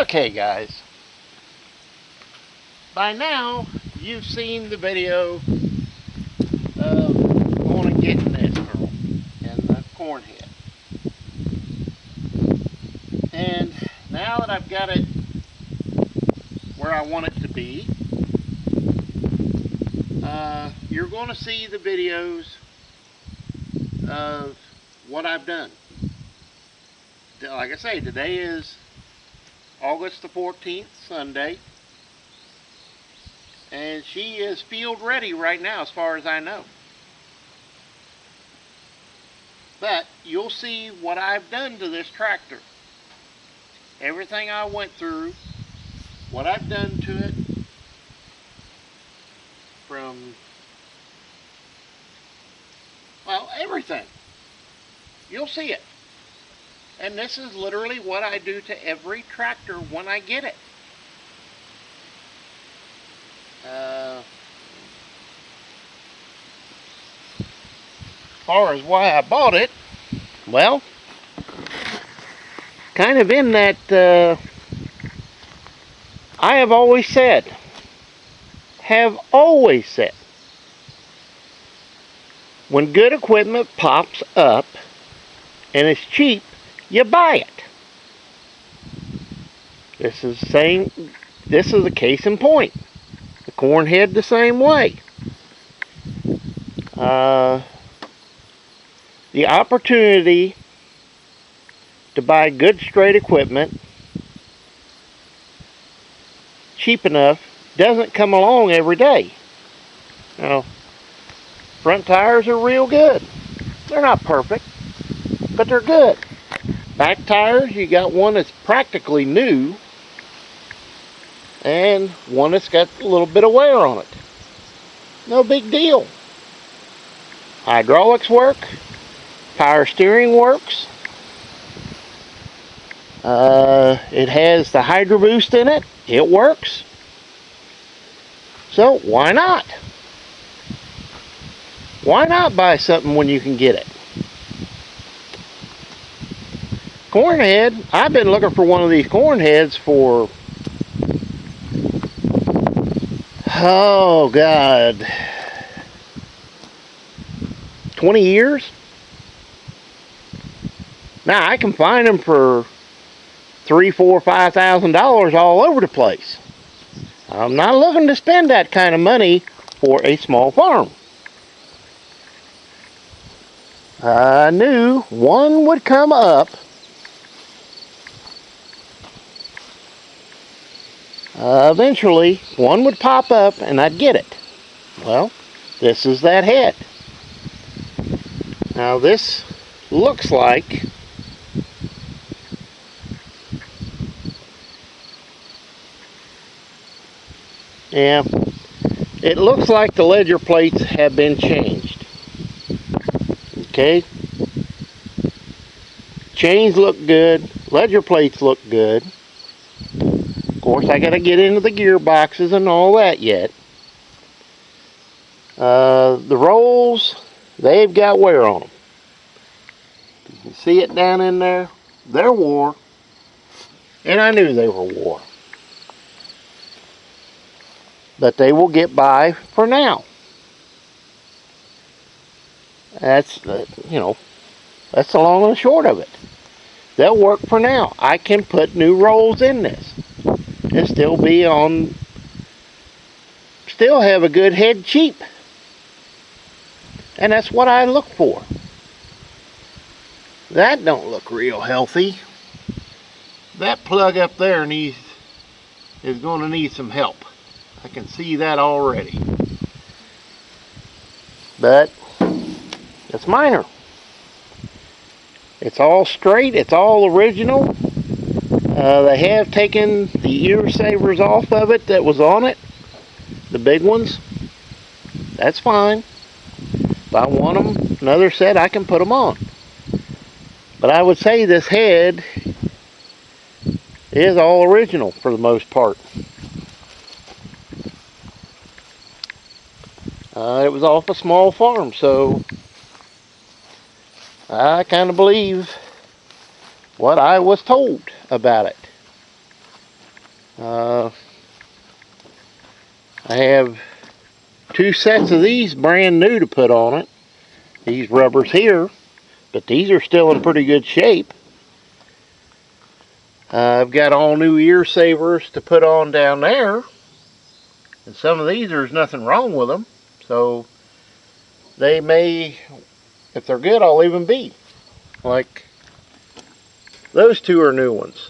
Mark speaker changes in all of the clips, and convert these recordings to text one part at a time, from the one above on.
Speaker 1: Okay, guys. By now, you've seen the video of going and getting this girl and the corn head. And now that I've got it where I want it to be, you're going to see the videos of what I've done. Like I say, today is August the 14th, Sunday. And she is field ready right now as far as I know. But you'll see what I've done to this tractor. Everything I went through, what I've done to it, from, well, everything. You'll see it. And this is literally what I do to every tractor when I get it. As far as why I bought it, well, kind of in that I have always said, when good equipment pops up and it's cheap, you buy it. This is a case in point. The corn head the same way. The opportunity to buy good straight equipment cheap enough doesn't come along every day. Now, front tires are real good. They're not perfect, but they're good. Back tires, you got one that's practically new and one that's got a little bit of wear on it. No big deal. Hydraulics work. Power steering works. It has the Hydro Boost in it. It works. So why not? Why not buy something when you can get it? Corn head. I've been looking for one of these corn heads for, oh God, 20 years. Now I can find them for $3,000, $4,000, $5,000 all over the place. I'm not looking to spend that kind of money for a small farm. I knew one would come up. Eventually, one would pop up and I'd get it. Well, this is that head. Now this looks like it looks like the ledger plates have been changed. Okay? Chains look good. Ledger plates look good. Of course, I gotta get into the gearboxes and all that yet. The rolls, they've got wear on them. You can see it down in there. They're wore. And I knew they were wore. But they will get by for now. That's, that's the long and the short of it. They'll work for now. I can put new rolls in this and still have a good head cheap. And that's what I look for. That don't look real healthy. That plug up there is going to need some help. I can see that already. But it's minor. It's all straight. It's all original. They have taken the ear savers off of it that was on it. The big ones. That's fine. If I want them, another set, I can put them on. But I would say this head is all original for the most part. It was off a small farm, so I kind of believe what I was told about it. I have 2 sets of these brand new to put on it. These rubbers here, but these are still in pretty good shape. I've got all new ear savers to put on down there, and some of these there's nothing wrong with them, so they may, if they're good, I'll leave them be. Like those 2 are new ones.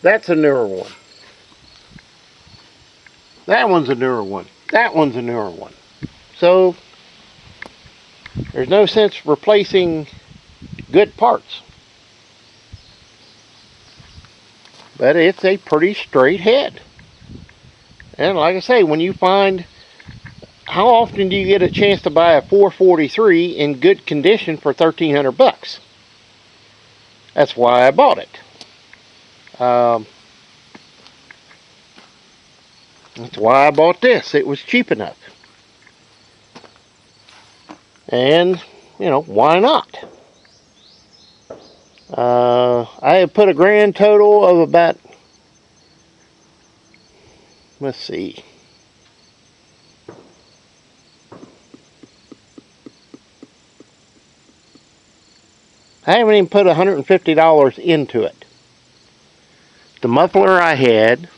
Speaker 1: That's a newer one. That one's a newer one. That one's a newer one. So there's no sense replacing good parts. But it's a pretty straight head. And like I say, when you find, how often do you get a chance to buy a 443 in good condition for $1,300? That's why I bought it. That's why I bought this. It was cheap enough. And, you know, why not? I have put a grand total of about, let's see, I haven't even put $150 into it. The muffler I had,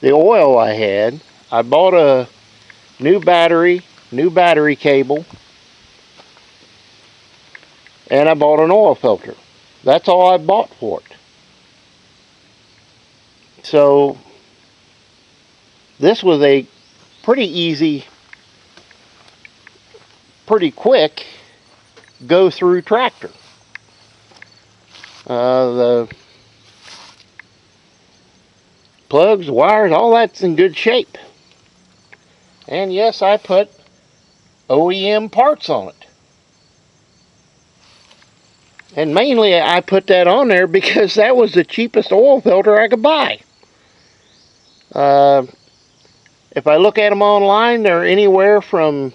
Speaker 1: the oil I had, I bought a new battery cable, and I bought an oil filter. That's all I bought for it. So this was a pretty easy, pretty quick go through tractor. The plugs, wires, all that's in good shape. And yes, I put OEM parts on it. And mainly I put that on there because that was the cheapest oil filter I could buy. If I look at them online, they're anywhere from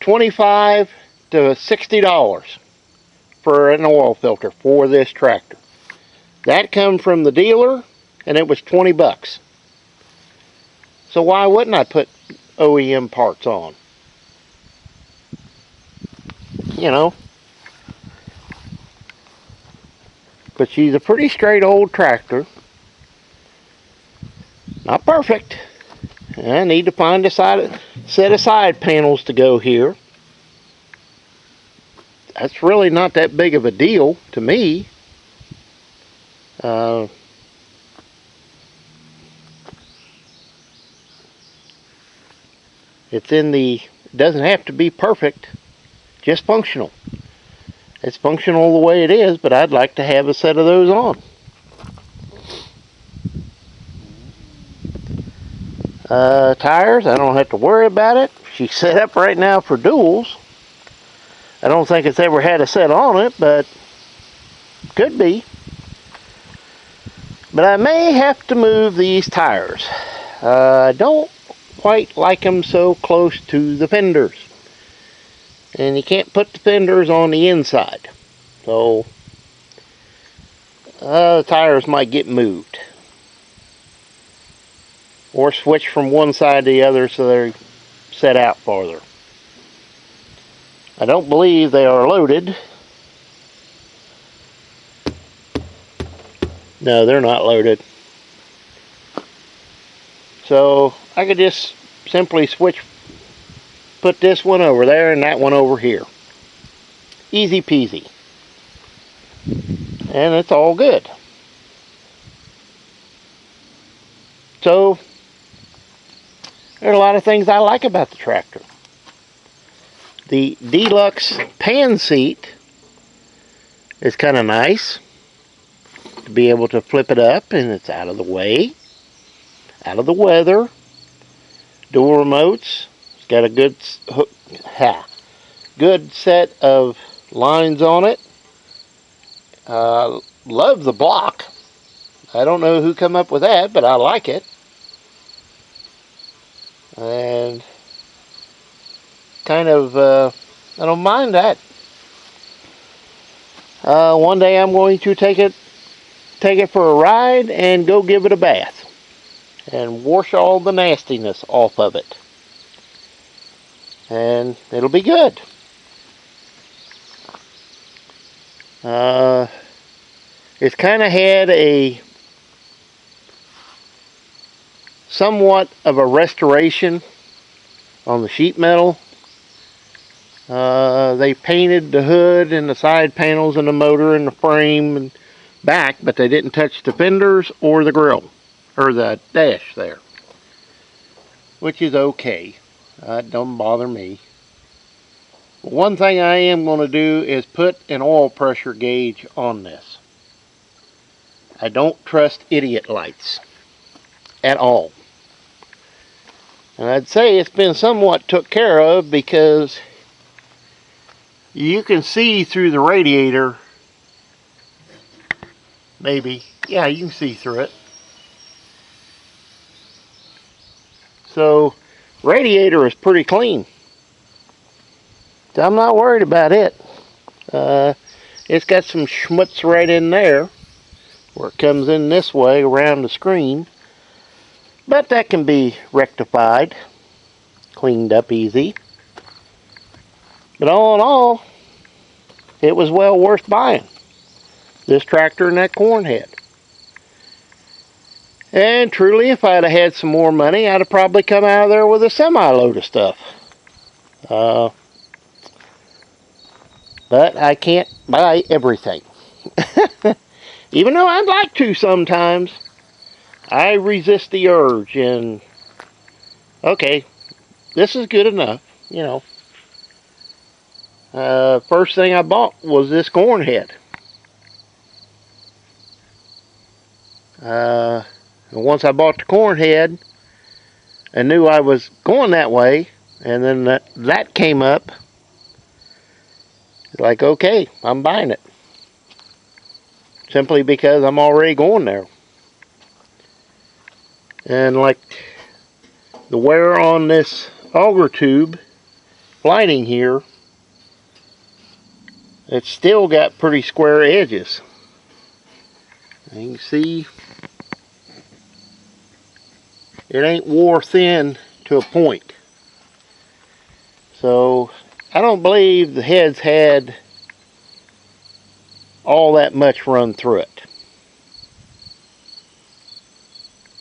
Speaker 1: $25 to $60 for an oil filter for this tractor. That come from the dealer, and it was 20 bucks. So why wouldn't I put OEM parts on? You know. But she's a pretty straight old tractor. Not perfect. I need to find a set of side panels to go here. That's really not that big of a deal to me. It doesn't have to be perfect, just functional. It's functional the way it is, but I'd like to have a set of those on. Tires, I don't have to worry about it. She's set up right now for duals. I don't think it's ever had a set on it, but could be. But I may have to move these tires. I don't quite like them so close to the fenders. And you can't put the fenders on the inside. So the tires might get moved. Or switch from one side to the other so they're set out farther. I don't believe they are loaded. No, they're not loaded. So I could just simply put this one over there and that one over here. Easy peasy. And it's all good. So there are a lot of things I like about the tractor. The deluxe pan seat is kind of nice to be able to flip it up and it's out of the way, out of the weather. Dual remotes. It's got a good set of lines on it. Love the block. I don't know who come up with that, but I like it. And kind of, I don't mind that. One day I'm going to take it take it for a ride and go give it a bath and wash all the nastiness off of it. And it'll be good. It's kind of had a somewhat of a restoration on the sheet metal. They painted the hood and the side panels and the motor and the frame and back, but they didn't touch the fenders or the grill or the dash there, which is okay. It don't bother me. But one thing I am going to do is put an oil pressure gauge on this. I don't trust idiot lights at all. And I'd say it's been somewhat took care of because you can see through the radiator. Maybe. Yeah, you can see through it. So, radiator is pretty clean. So I'm not worried about it. It's got some schmutz right in there where it comes in this way around the screen. But that can be rectified, cleaned up easy. But all in all, it was well worth buying. This tractor and that corn head. And truly, if I'd have had some more money, I'd have probably come out of there with a semi-load of stuff. But I can't buy everything. Even though I'd like to sometimes, I resist the urge. And, okay, this is good enough, you know. First thing I bought was this corn head. And once I bought the corn head, I knew I was going that way, and then that came up. Like, okay, I'm buying it. Simply because I'm already going there. And like the wear on this auger tube lining here, it's still got pretty square edges. And you can see it ain't wore thin to a point. So I don't believe the head's had all that much run through it.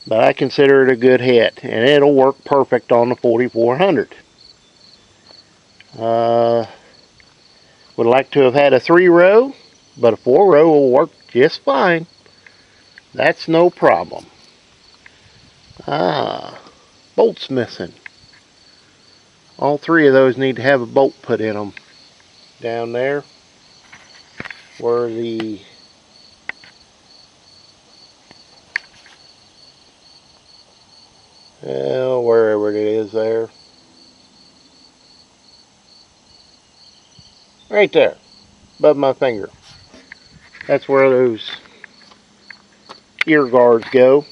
Speaker 1: But I consider it a good head, and it'll work perfect on the 4400. Would like to have had a 3-row, but a 4-row will work just fine. That's no problem. Bolts missing. All 3 of those need to have a bolt put in them. Down there, where the wherever it is there. Right there, above my finger. That's where those ear guards go.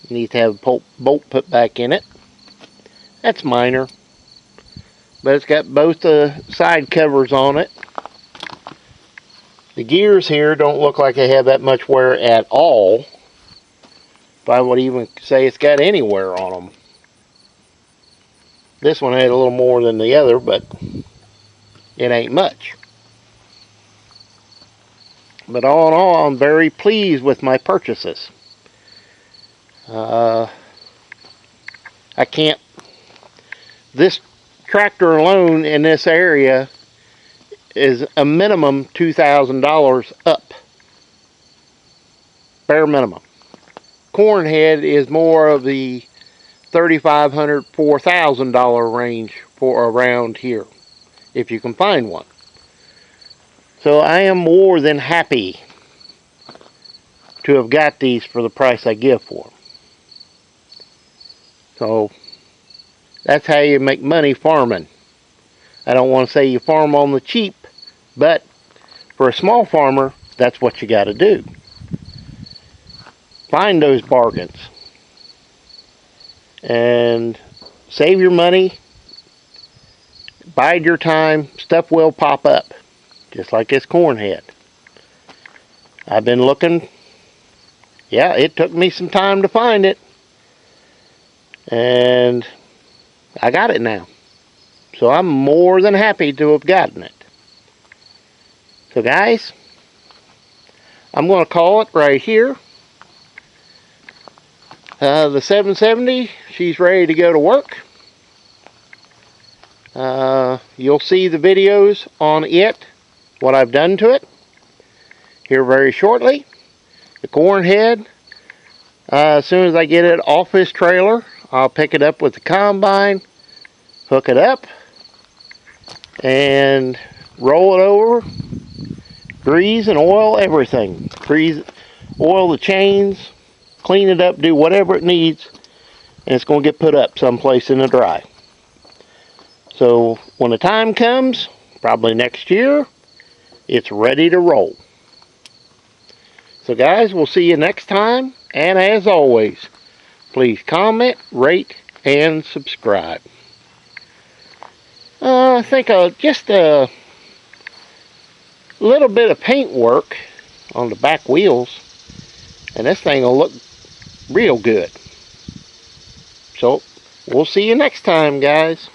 Speaker 1: You need to have a bolt put back in it. That's minor. But it's got both the side covers on it. The gears here don't look like they have that much wear at all. If I would even say it's got any wear on them. This one had a little more than the other, but it ain't much. But all in all, I'm very pleased with my purchases. I can't... This tractor alone in this area is a minimum $2,000 up. Bare minimum. Corn head is more of the $3,500, $4,000 range for around here, if you can find one. So I am more than happy to have got these for the price I give for them. So that's how you make money farming. I don't want to say you farm on the cheap, but for a small farmer, that's what you got to do. Find those bargains and save your money, bide your time. Stuff will pop up, just like this corn head. I've been looking Yeah, it took me some time to find it. And I got it now. So I'm more than happy to have gotten it. So guys, I'm going to call it right here. The 770, she's ready to go to work. You'll see the videos on it, what I've done to it, here very shortly. The corn head, as soon as I get it off this trailer, I'll pick it up with the combine, hook it up, and roll it over, grease and oil everything. Grease, oil the chains, clean it up, do whatever it needs, and it's going to get put up someplace in the dry. So when the time comes, probably next year, it's ready to roll. So guys, we'll see you next time, and as always, please comment, rate, and subscribe. I think just a little bit of paint work on the back wheels, and this thing will look real good. So we'll see you next time, guys.